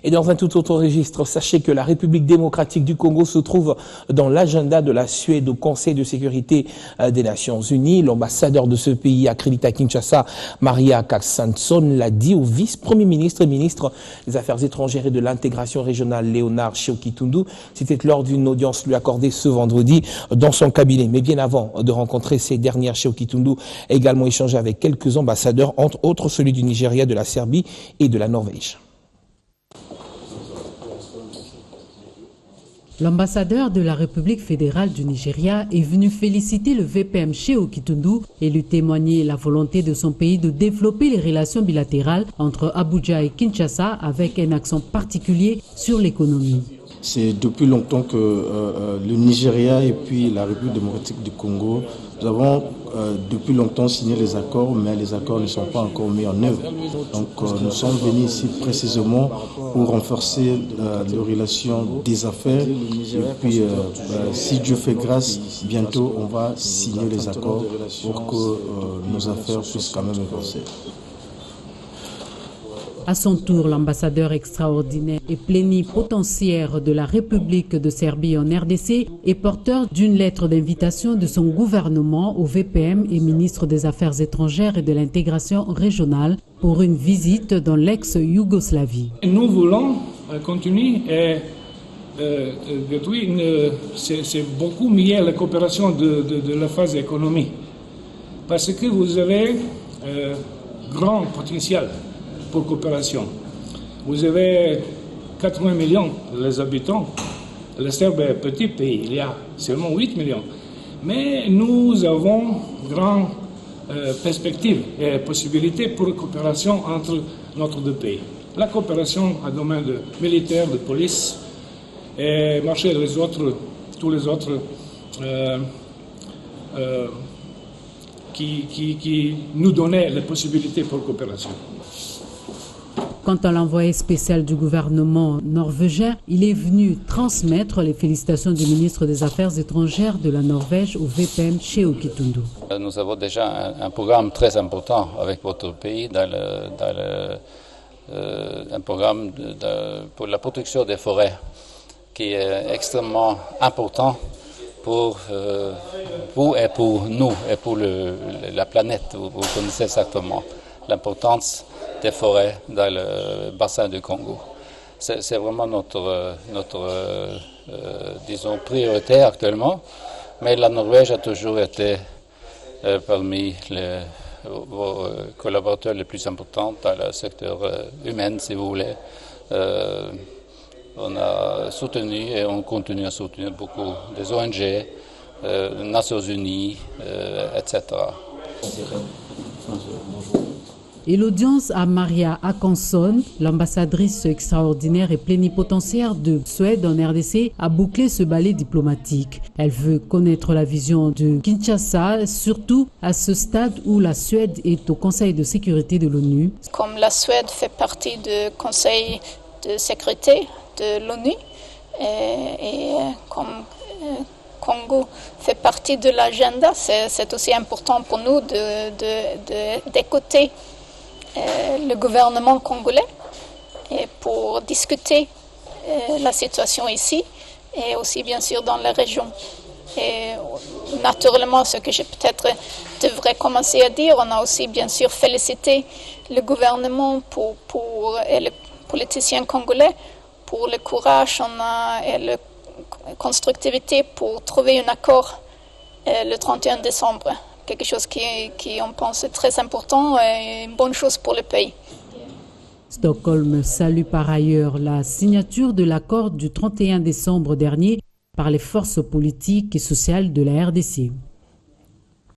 Et dans un tout autre registre, sachez que la République démocratique du Congo se trouve dans l'agenda de la Suède au Conseil de sécurité des Nations Unies. L'ambassadeur de ce pays accrédité à Kinshasa, Maria Kaksanson, l'a dit au vice-premier ministre et ministre des Affaires étrangères et de l'intégration régionale, Léonard Tchéo-Kitundu. C'était lors d'une audience lui accordée ce vendredi dans son cabinet. Mais bien avant de rencontrer ces dernières, Tchéo-Kitundu a également échangé avec quelques ambassadeurs, entre autres celui du Nigeria, de la Serbie et de la Norvège. L'ambassadeur de la République fédérale du Nigeria est venu féliciter le VPM Tchéo-Kitundu et lui témoigner la volonté de son pays de développer les relations bilatérales entre Abuja et Kinshasa avec un accent particulier sur l'économie. C'est depuis longtemps que le Nigeria et puis la République démocratique du Congo, nous avons depuis longtemps signé les accords, mais les accords ne sont pas encore mis en œuvre. Donc nous sommes venus ici précisément pour renforcer les relations des affaires. Et puis, si Dieu fait grâce, bientôt on va signer les accords pour que nos affaires puissent quand même avancer. À son tour, l'ambassadeur extraordinaire et plénipotentiaire de la République de Serbie en RDC est porteur d'une lettre d'invitation de son gouvernement au VPM et ministre des Affaires étrangères et de l'intégration régionale pour une visite dans l'ex-Yougoslavie. Nous voulons continuer et c'est beaucoup mieux la coopération de la phase économique parce que vous avez grand potentiel pour coopération. Vous avez 80 millions les habitants. Le Serbie est un petit pays, il y a seulement 8 millions. Mais nous avons grande perspective et possibilités pour la coopération entre notre deux pays. La coopération en domaine de militaire, de police, et marcher tous les autres qui nous donnaient les possibilités pour la coopération. Quant à l'envoyé spécial du gouvernement norvégien, il est venu transmettre les félicitations du ministre des Affaires étrangères de la Norvège au VPM Tchéo-Kitundu. Nous avons déjà un programme très important avec votre pays un programme pour la protection des forêts qui est extrêmement important pour vous et pour nous et pour la planète. Vous connaissez exactement l'importance des forêts dans le bassin du Congo. C'est vraiment notre disons, priorité actuellement, mais la Norvège a toujours été parmi vos collaborateurs les plus importants dans le secteur humain, si vous voulez. On a soutenu et on continue à soutenir beaucoup des ONG, les Nations Unies, etc. Et l'audience à Maria Akanson, l'ambassadrice extraordinaire et plénipotentiaire de Suède en RDC, a bouclé ce ballet diplomatique. Elle veut connaître la vision de Kinshasa, surtout à ce stade où la Suède est au Conseil de sécurité de l'ONU. Comme la Suède fait partie du Conseil de sécurité de l'ONU et comme Congo fait partie de l'agenda, c'est aussi important pour nous d'écouter le gouvernement congolais et pour discuter la situation ici et aussi bien sûr dans la région. Et naturellement, ce que je peut-être devrais commencer à dire, on a aussi bien sûr félicité le gouvernement et les politiciens congolais pour le courage et la constructivité pour trouver un accord le 31 décembre. Quelque chose qui on pense, est très important et une bonne chose pour le pays. Stockholm salue par ailleurs la signature de l'accord du 31 décembre dernier par les forces politiques et sociales de la RDC.